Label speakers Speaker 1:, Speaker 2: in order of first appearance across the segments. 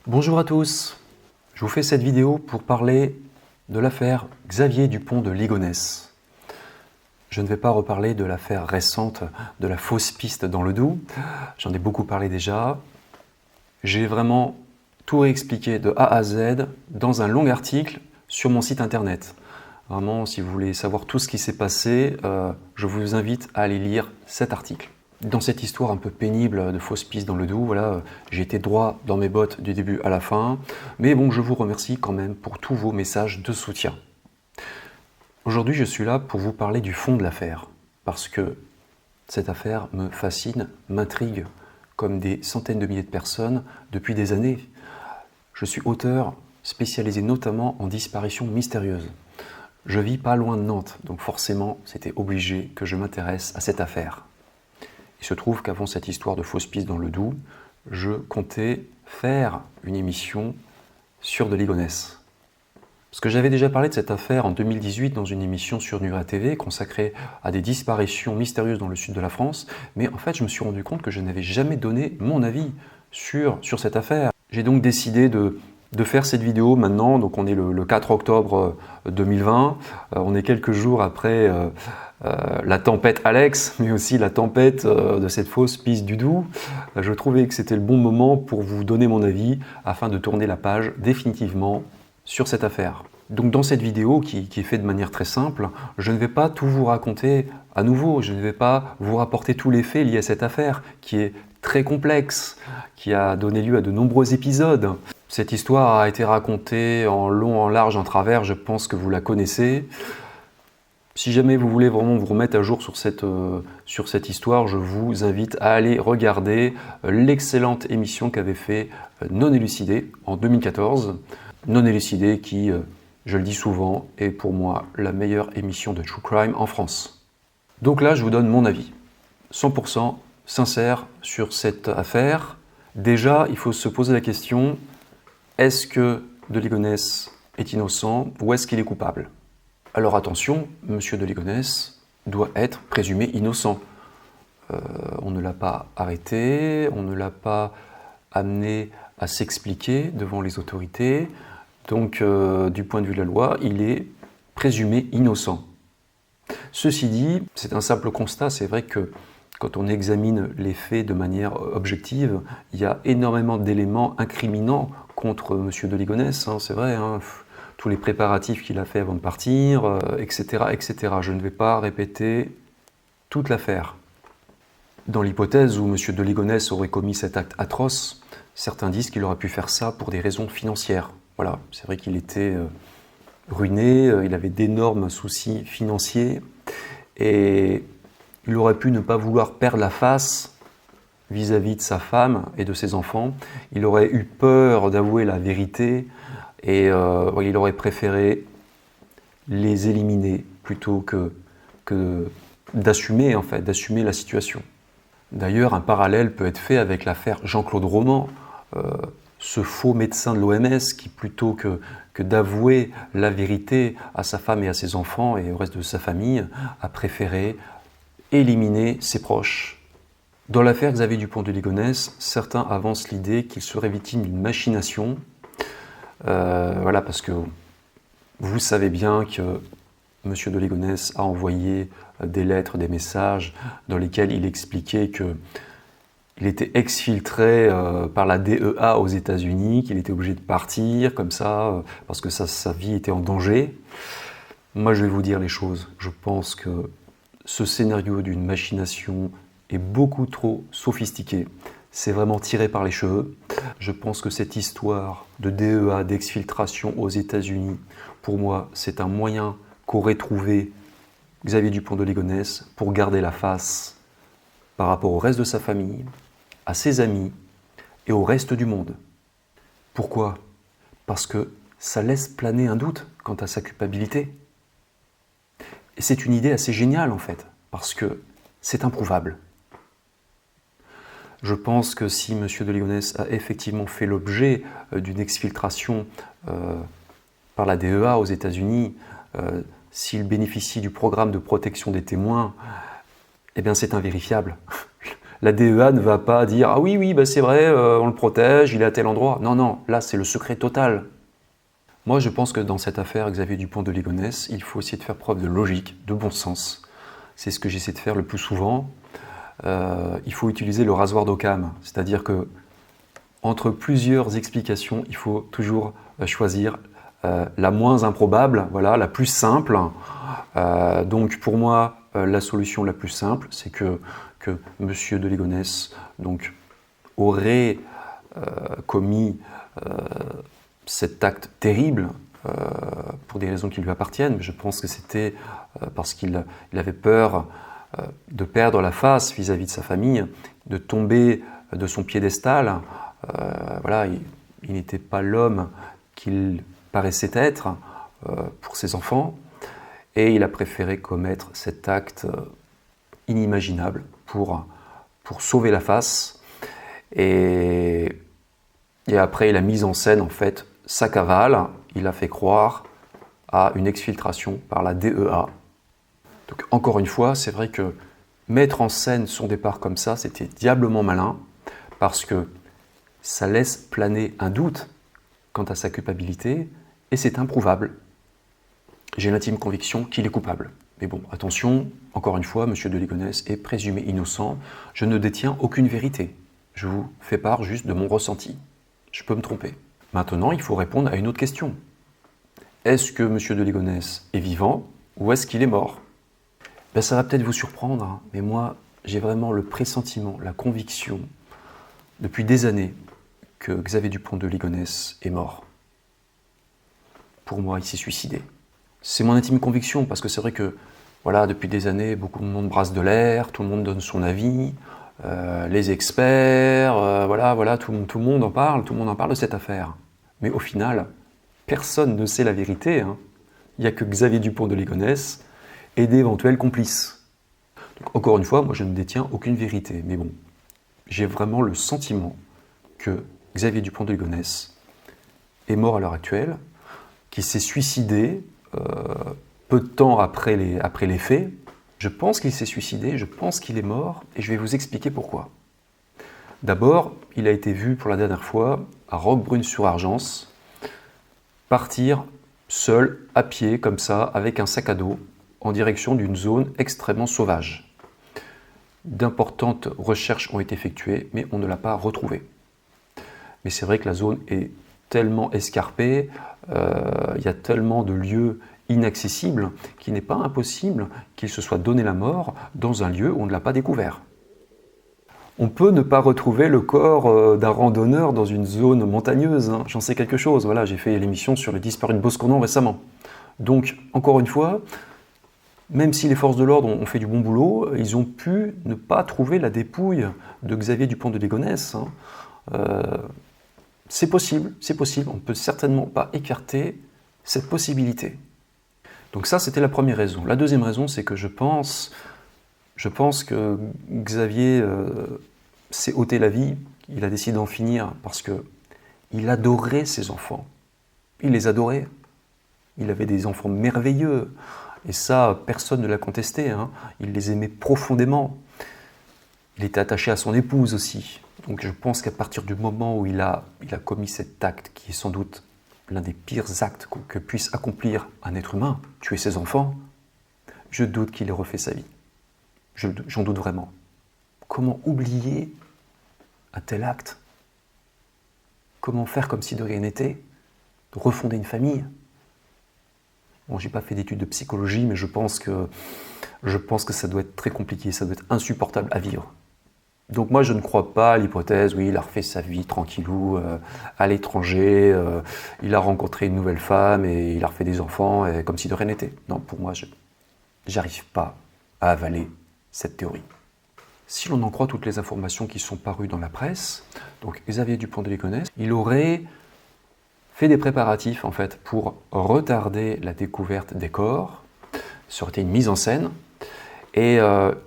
Speaker 1: Bonjour à tous, je vous fais cette vidéo pour parler de l'affaire Xavier Dupont de Ligonnès. Je ne vais pas reparler de l'affaire récente de la fausse piste dans le Doubs, j'en ai beaucoup parlé déjà. J'ai vraiment tout réexpliqué de A à Z dans un long article sur mon site internet. Vraiment, si vous voulez savoir tout ce qui s'est passé, je vous invite à aller lire cet article. Dans cette histoire un peu pénible de fausse piste dans le Doubs, voilà, j'ai été droit dans mes bottes du début à la fin, mais bon, je vous remercie quand même pour tous vos messages de soutien. Aujourd'hui, je suis là pour vous parler du fond de l'affaire, parce que cette affaire me fascine, m'intrigue, comme des centaines de milliers de personnes depuis des années. Je suis auteur spécialisé notamment en disparitions mystérieuses. Je vis pas loin de Nantes, donc forcément, c'était obligé que je m'intéresse à cette affaire. Il se trouve qu'avant cette histoire de fausse piste dans le Doubs, je comptais faire une émission sur de Ligonnès. Parce que j'avais déjà parlé de cette affaire en 2018 dans une émission sur Nura TV consacrée à des disparitions mystérieuses dans le sud de la France, mais en fait je me suis rendu compte que je n'avais jamais donné mon avis sur cette affaire. J'ai donc décidé de faire cette vidéo maintenant, donc on est le 4 octobre 2020, on est quelques jours après la tempête Alex, mais aussi la tempête de cette fausse piste du Doubs. Je trouvais que c'était le bon moment pour vous donner mon avis afin de tourner la page définitivement sur cette affaire. Donc dans cette vidéo qui est faite de manière très simple, je ne vais pas tout vous raconter à nouveau, je ne vais pas vous rapporter tous les faits liés à cette affaire qui est très complexe, qui a donné lieu à de nombreux épisodes. Cette histoire a été racontée en long, en large, en travers, je pense que vous la connaissez. Si jamais vous voulez vraiment vous remettre à jour sur cette histoire, je vous invite à aller regarder l'excellente émission qu'avait fait Non Élucidé en 2014. Non Élucidé qui, je le dis souvent, est pour moi la meilleure émission de True Crime en France. Donc là, je vous donne mon avis, 100% sincère sur cette affaire. Déjà, il faut se poser la question, est-ce que de Ligonnès est innocent ou est-ce qu'il est coupable ? Alors attention, monsieur de Ligonnès doit être présumé innocent. On ne l'a pas arrêté, on ne l'a pas amené à s'expliquer devant les autorités. Donc, du point de vue de la loi, il est présumé innocent. Ceci dit, c'est un simple constat. C'est vrai que quand on examine les faits de manière objective, il y a énormément d'éléments incriminants contre M. de Ligonnès. C'est vrai, tous les préparatifs qu'il a fait avant de partir, etc., etc. Je ne vais pas répéter toute l'affaire. Dans l'hypothèse où M. de Ligonnès aurait commis cet acte atroce, certains disent qu'il aurait pu faire ça pour des raisons financières. Voilà, c'est vrai qu'il était ruiné, il avait d'énormes soucis financiers et il aurait pu ne pas vouloir perdre la face vis-à-vis de sa femme et de ses enfants. Il aurait eu peur d'avouer la vérité et il aurait préféré les éliminer plutôt que d'assumer la situation. D'ailleurs, un parallèle peut être fait avec l'affaire Jean-Claude Roman, ce faux médecin de l'OMS qui, plutôt que d'avouer la vérité à sa femme et à ses enfants et au reste de sa famille, a préféré éliminer ses proches. Dans l'affaire Xavier Dupont de Ligonnès, certains avancent l'idée qu'il serait victime d'une machination. Voilà, parce que vous savez bien que M. de Ligonnès a envoyé des lettres, des messages dans lesquels il expliquait qu'il était exfiltré par la DEA aux États-Unis, qu'il était obligé de partir comme ça parce que sa vie était en danger. Moi, je vais vous dire les choses. Je pense que ce scénario d'une machination est beaucoup trop sophistiqué. C'est vraiment tiré par les cheveux. Je pense que cette histoire de DEA, d'exfiltration aux États-Unis, pour moi, c'est un moyen qu'aurait trouvé Xavier Dupont de Ligonnès pour garder la face par rapport au reste de sa famille, à ses amis et au reste du monde. Pourquoi ? Parce que ça laisse planer un doute quant à sa culpabilité. Et c'est une idée assez géniale en fait, parce que c'est improuvable. Je pense que si M. de Ligonnès a effectivement fait l'objet d'une exfiltration par la DEA aux États-Unis, s'il bénéficie du programme de protection des témoins, eh bien c'est invérifiable. La DEA ne va pas dire « Ah oui, oui, bah c'est vrai, on le protège, il est à tel endroit ». Non, non, là c'est le secret total. Moi je pense que dans cette affaire Xavier Dupont de Ligonnès, il faut essayer de faire preuve de logique, de bon sens. C'est ce que j'essaie de faire le plus souvent. Il faut utiliser le rasoir d'Occam, c'est-à-dire que entre plusieurs explications, il faut toujours choisir la moins improbable, voilà, la plus simple. Donc pour moi, la solution la plus simple, c'est que M. de Ligonnès donc, aurait commis cet acte terrible pour des raisons qui lui appartiennent. Je pense que c'était parce qu'il avait peur de perdre la face vis-à-vis de sa famille, de tomber de son piédestal. Voilà, il n'était pas l'homme qu'il paraissait être pour ses enfants, et il a préféré commettre cet acte inimaginable pour sauver la face. Et après, il a mis en scène en fait sa cavale. Il a fait croire à une exfiltration par la DEA. Donc encore une fois, c'est vrai que mettre en scène son départ comme ça, c'était diablement malin, parce que ça laisse planer un doute quant à sa culpabilité, et c'est improuvable. J'ai l'intime conviction qu'il est coupable. Mais bon, attention, encore une fois, M. de Ligonnès est présumé innocent. Je ne détiens aucune vérité. Je vous fais part juste de mon ressenti. Je peux me tromper. Maintenant, il faut répondre à une autre question. Est-ce que M. de Ligonnès est vivant ou est-ce qu'il est mort? Ben, ça va peut-être vous surprendre, hein, mais moi, j'ai vraiment le pressentiment, la conviction, depuis des années, que Xavier Dupont de Ligonnès est mort. Pour moi, il s'est suicidé. C'est mon intime conviction, parce que c'est vrai que, voilà, depuis des années, beaucoup de monde brasse de l'air, tout le monde donne son avis, les experts, voilà, tout le monde en parle de cette affaire. Mais au final, personne ne sait la vérité, hein. Il n'y a que Xavier Dupont de Ligonnès et d'éventuels complices. Donc, encore une fois, moi je ne détiens aucune vérité, mais bon, j'ai vraiment le sentiment que Xavier Dupont de Ligonnès est mort à l'heure actuelle, qu'il s'est suicidé peu de temps après les faits. Je pense qu'il s'est suicidé, je pense qu'il est mort, et je vais vous expliquer pourquoi. D'abord, il a été vu pour la dernière fois à Roquebrune-sur-Argence, partir seul, à pied, comme ça, avec un sac à dos, en direction d'une zone extrêmement sauvage. D'importantes recherches ont été effectuées, mais on ne l'a pas retrouvé. Mais c'est vrai que la zone est tellement escarpée, il y a tellement de lieux inaccessibles qu'il n'est pas impossible qu'il se soit donné la mort dans un lieu où on ne l'a pas découvert. On peut ne pas retrouver le corps d'un randonneur dans une zone montagneuse, hein. J'en sais quelque chose. Voilà, j'ai fait l'émission sur les disparus de Bosconan récemment. Donc, encore une fois, même si les forces de l'ordre ont fait du bon boulot, ils ont pu ne pas trouver la dépouille de Xavier Dupont de Ligonnès, hein. C'est possible, on ne peut certainement pas écarter cette possibilité. Donc ça, c'était la première raison. La deuxième raison, c'est que je pense que Xavier s'est ôté la vie, il a décidé d'en finir parce qu'il adorait ses enfants. Il les adorait. Il avait des enfants merveilleux. Et ça, personne ne l'a contesté, hein. Il les aimait profondément. Il était attaché à son épouse aussi. Donc je pense qu'à partir du moment où il a commis cet acte, qui est sans doute l'un des pires actes que puisse accomplir un être humain, tuer ses enfants, je doute qu'il ait refait sa vie. J'en doute vraiment. Comment oublier un tel acte? Comment faire comme si de rien n'était? Refonder une famille? Bon, j'ai pas fait d'études de psychologie, mais je pense que ça doit être très compliqué, ça doit être insupportable à vivre. Donc moi je ne crois pas à l'hypothèse, oui, il a refait sa vie tranquillou à l'étranger, il a rencontré une nouvelle femme et il a refait des enfants et comme si de rien n'était. Non, pour moi, j'arrive pas à avaler cette théorie. Si l'on en croit toutes les informations qui sont parues dans la presse, donc Xavier Dupont de Ligonnès, il aurait fait des préparatifs en fait pour retarder la découverte des corps. Ça aurait été une mise en scène et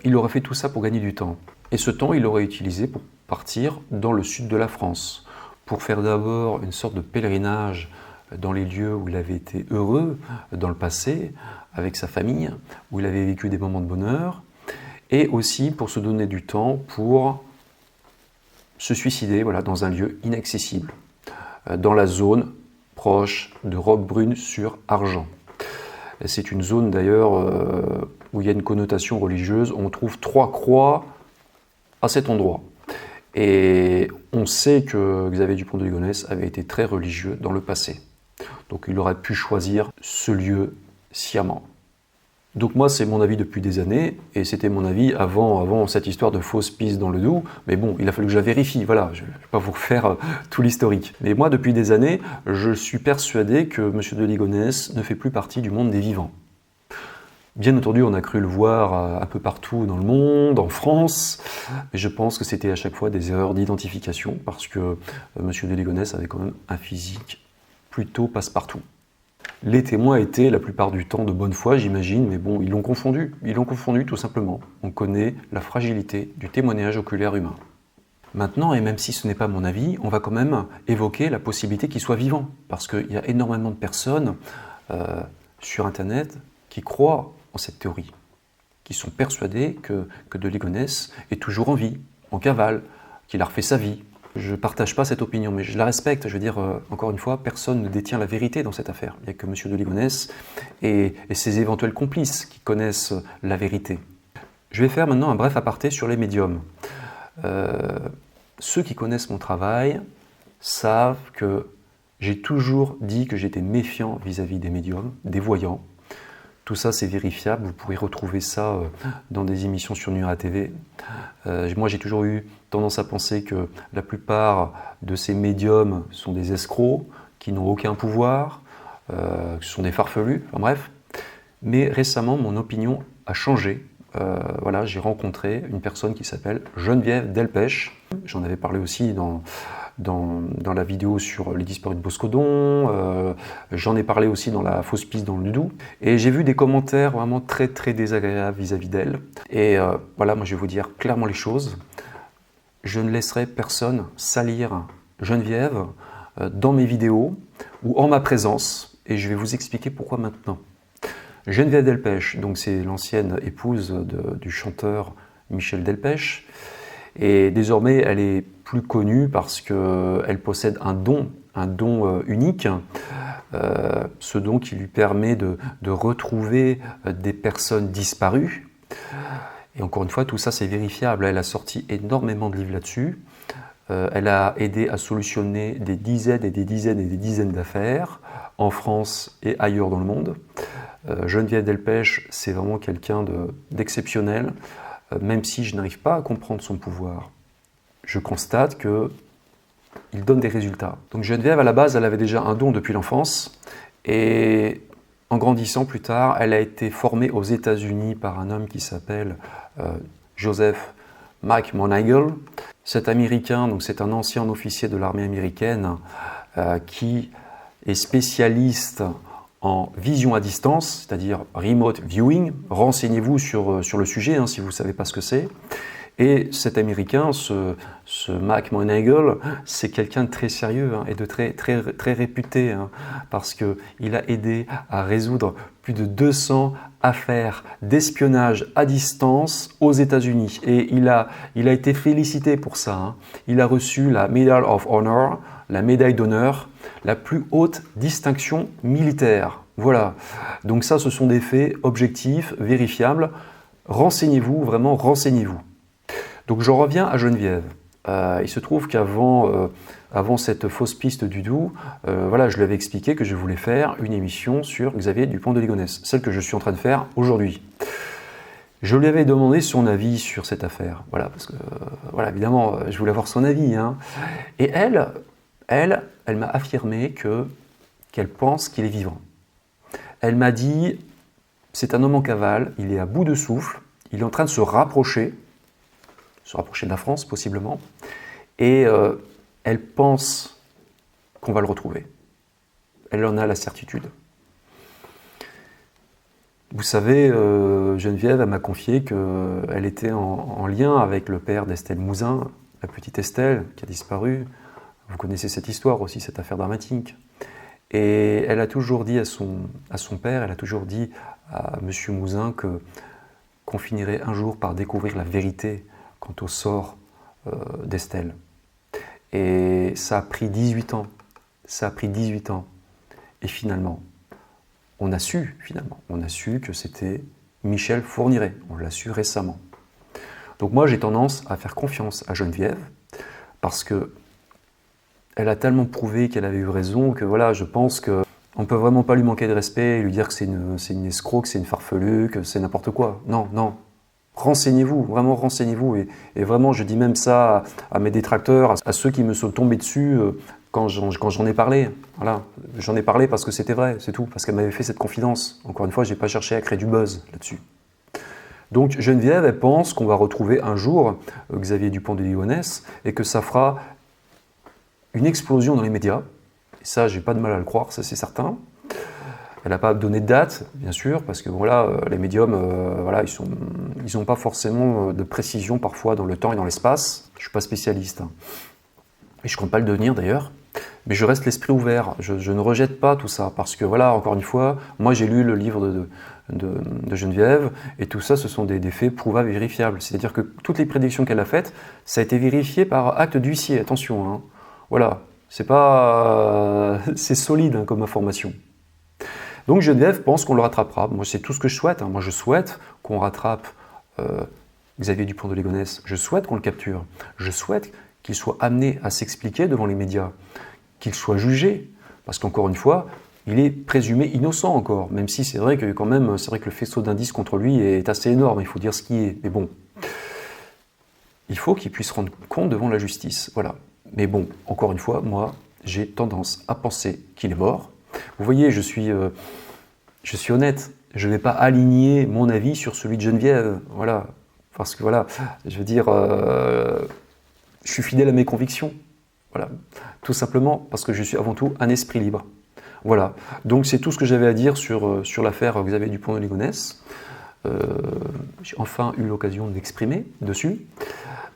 Speaker 1: il aurait fait tout ça pour gagner du temps. Et ce temps, il l'aurait utilisé pour partir dans le sud de la France, pour faire d'abord une sorte de pèlerinage dans les lieux où il avait été heureux dans le passé, avec sa famille, où il avait vécu des moments de bonheur, et aussi pour se donner du temps pour se suicider voilà, dans un lieu inaccessible, dans la zone proche de Roquebrune sur Argens. C'est une zone d'ailleurs où il y a une connotation religieuse. On trouve 3 croix à cet endroit. Et on sait que Xavier Dupont de Ligonnès avait été très religieux dans le passé. Donc il aurait pu choisir ce lieu sciemment. Donc moi, c'est mon avis depuis des années, et c'était mon avis avant cette histoire de fausse piste dans le Doubs. Mais bon, il a fallu que je la vérifie, voilà, je ne vais pas vous refaire tout l'historique. Mais moi, depuis des années, je suis persuadé que M. de Ligonnès ne fait plus partie du monde des vivants. Bien entendu, on a cru le voir un peu partout dans le monde, en France, mais je pense que c'était à chaque fois des erreurs d'identification, parce que M. de Ligonnès avait quand même un physique plutôt passe-partout. Les témoins étaient la plupart du temps de bonne foi, j'imagine, mais bon, ils l'ont confondu tout simplement. On connaît la fragilité du témoignage oculaire humain. Maintenant, et même si ce n'est pas mon avis, on va quand même évoquer la possibilité qu'il soit vivant, parce qu'il y a énormément de personnes sur Internet qui croient en cette théorie, qui sont persuadées que de Ligonnès est toujours en vie, en cavale, qu'il a refait sa vie. Je ne partage pas cette opinion, mais je la respecte. Je veux dire, encore une fois, personne ne détient la vérité dans cette affaire. Il n'y a que M. de Ligonnès et ses éventuels complices qui connaissent la vérité. Je vais faire maintenant un bref aparté sur les médiums. Ceux qui connaissent mon travail savent que j'ai toujours dit que j'étais méfiant vis-à-vis des médiums, des voyants. Tout ça, c'est vérifiable. Vous pourrez retrouver ça dans des émissions sur Nura TV. Moi, j'ai toujours eu tendance à penser que la plupart de ces médiums sont des escrocs, qui n'ont aucun pouvoir, que ce sont des farfelus, enfin bref. Mais récemment, mon opinion a changé. Voilà, j'ai rencontré une personne qui s'appelle Geneviève Delpech. J'en avais parlé aussi dans la vidéo sur les disparus de Boscodon, j'en ai parlé aussi dans la fausse piste dans le Doubs, et j'ai vu des commentaires vraiment très très désagréables vis-à-vis d'elle. Et voilà, moi je vais vous dire clairement les choses. Je ne laisserai personne salir Geneviève dans mes vidéos ou en ma présence, et je vais vous expliquer pourquoi maintenant. Geneviève Delpech, donc c'est l'ancienne épouse du chanteur Michel Delpech, et désormais elle est plus connue parce qu'elle possède un don unique, ce don qui lui permet de retrouver des personnes disparues. Et encore une fois, tout ça c'est vérifiable, elle a sorti énormément de livres là-dessus, elle a aidé à solutionner des dizaines et des dizaines et des dizaines d'affaires en France et ailleurs dans le monde. Geneviève Delpech, c'est vraiment quelqu'un d'exceptionnel, même si je n'arrive pas à comprendre son pouvoir. Je constate qu'il donne des résultats. Donc Geneviève, à la base, elle avait déjà un don depuis l'enfance, et en grandissant plus tard, elle a été formée aux États-Unis par un homme qui s'appelle Joseph McMoneagle. Cet Américain, donc c'est un ancien officier de l'armée américaine qui est spécialiste en vision à distance, c'est-à-dire remote viewing. Renseignez-vous sur le sujet si vous ne savez pas ce que c'est. Et cet Américain, ce McMoneagle, c'est quelqu'un de très sérieux et de très, très, très réputé, parce qu'il a aidé à résoudre plus de 200 affaires d'espionnage à distance aux États-Unis. Et il a été félicité pour ça. Il a reçu la Medal of Honor, la médaille d'honneur, la plus haute distinction militaire. Voilà. Donc ça, ce sont des faits objectifs, vérifiables. Renseignez-vous, vraiment renseignez-vous. Donc je reviens à Geneviève. Il se trouve qu'avant cette fausse piste du Doubs, voilà, je lui avais expliqué que je voulais faire une émission sur Xavier Dupont de Ligonnès, celle que je suis en train de faire aujourd'hui. Je lui avais demandé son avis sur cette affaire, voilà, parce que, voilà, évidemment, je voulais avoir son avis. Et elle m'a affirmé qu'elle pense qu'il est vivant. Elle m'a dit, c'est un homme en cavale, il est à bout de souffle, il est en train de se rapprocher de la France possiblement, et elle pense qu'on va le retrouver. Elle en a la certitude. Vous savez, Geneviève m'a confié qu'elle était en lien avec le père d'Estelle Mouzin, la petite Estelle qui a disparu. Vous connaissez cette histoire aussi, cette affaire dramatique. Et elle a toujours dit à son père, elle a toujours dit à M. Mouzin qu'on finirait un jour par découvrir la vérité quant au sort d'Estelle. Et ça a pris 18 ans. Ça a pris 18 ans. Et finalement, on a su que c'était Michel Fourniret. On l'a su récemment. Donc moi, j'ai tendance à faire confiance à Geneviève parce que elle a tellement prouvé qu'elle avait eu raison que voilà, je pense qu'on ne peut vraiment pas lui manquer de respect et lui dire que c'est une escroc, que c'est une farfelue, que c'est n'importe quoi. Non, non. Renseignez-vous, vraiment renseignez-vous. Et vraiment, je dis même ça à mes détracteurs, à ceux qui me sont tombés dessus quand j'en ai parlé. Voilà, j'en ai parlé parce que c'était vrai, c'est tout, parce qu'elle m'avait fait cette confidence. Encore une fois, je n'ai pas cherché à créer du buzz là-dessus. Donc Geneviève, elle pense qu'on va retrouver un jour Xavier Dupont de Ligonnès et que ça fera une explosion dans les médias. Et ça, j'ai pas de mal à le croire, ça c'est certain. Elle n'a pas donné de date, bien sûr, parce que voilà, les médiums, voilà, ils n'ont pas forcément de précision parfois dans le temps et dans l'espace. Je ne suis pas spécialiste. Hein. Et je ne compte pas le devenir d'ailleurs. Mais je reste l'esprit ouvert. Je ne rejette pas tout ça. Parce que voilà, encore une fois, moi j'ai lu le livre de Geneviève, et tout ça, ce sont des faits prouvables et vérifiables. C'est-à-dire que toutes les prédictions qu'elle a faites, ça a été vérifié par acte d'huissier. Attention, hein. Voilà. C'est pas, c'est solide hein, comme information. Donc Geneviève pense qu'on le rattrapera. Moi, c'est tout ce que je souhaite. Hein. Moi, je souhaite qu'on rattrape Xavier Dupont de Ligonnès. Je souhaite qu'on le capture. Je souhaite qu'il soit amené à s'expliquer devant les médias, qu'il soit jugé. Parce qu'encore une fois, il est présumé innocent encore. Même si c'est vrai que quand même, c'est vrai que le faisceau d'indices contre lui est assez énorme. Il faut dire ce qui est. Mais bon, il faut qu'il puisse rendre compte devant la justice. Voilà. Mais bon, encore une fois, moi, j'ai tendance à penser qu'il est mort. Vous voyez, je suis honnête. Je ne vais pas aligner mon avis sur celui de Geneviève. Voilà. Parce que voilà, je veux dire, je suis fidèle à mes convictions. Voilà. Tout simplement parce que je suis avant tout un esprit libre. Voilà. Donc c'est tout ce que j'avais à dire sur l'affaire Xavier Dupont de Ligonnès. J'ai enfin eu l'occasion de m'exprimer dessus.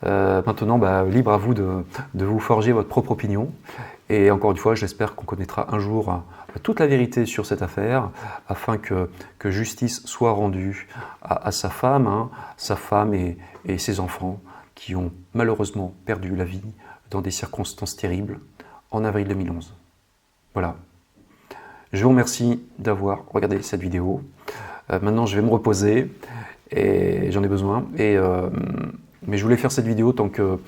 Speaker 1: Maintenant, libre à vous de vous forger votre propre opinion. Et encore une fois, j'espère qu'on connaîtra un jour toute la vérité sur cette affaire, afin que justice soit rendue à sa femme, hein, et ses enfants, qui ont malheureusement perdu la vie dans des circonstances terribles en avril 2011. Voilà. Je vous remercie d'avoir regardé cette vidéo. Maintenant, je vais me reposer, et j'en ai besoin. Mais je voulais faire cette vidéo tant que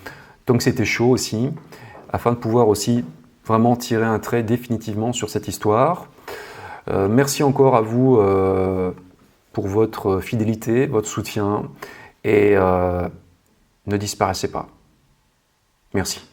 Speaker 1: c'était chaud aussi, afin de pouvoir aussi vraiment tirer un trait définitivement sur cette histoire. Merci encore à vous pour votre fidélité, votre soutien, et ne disparaissez pas. Merci.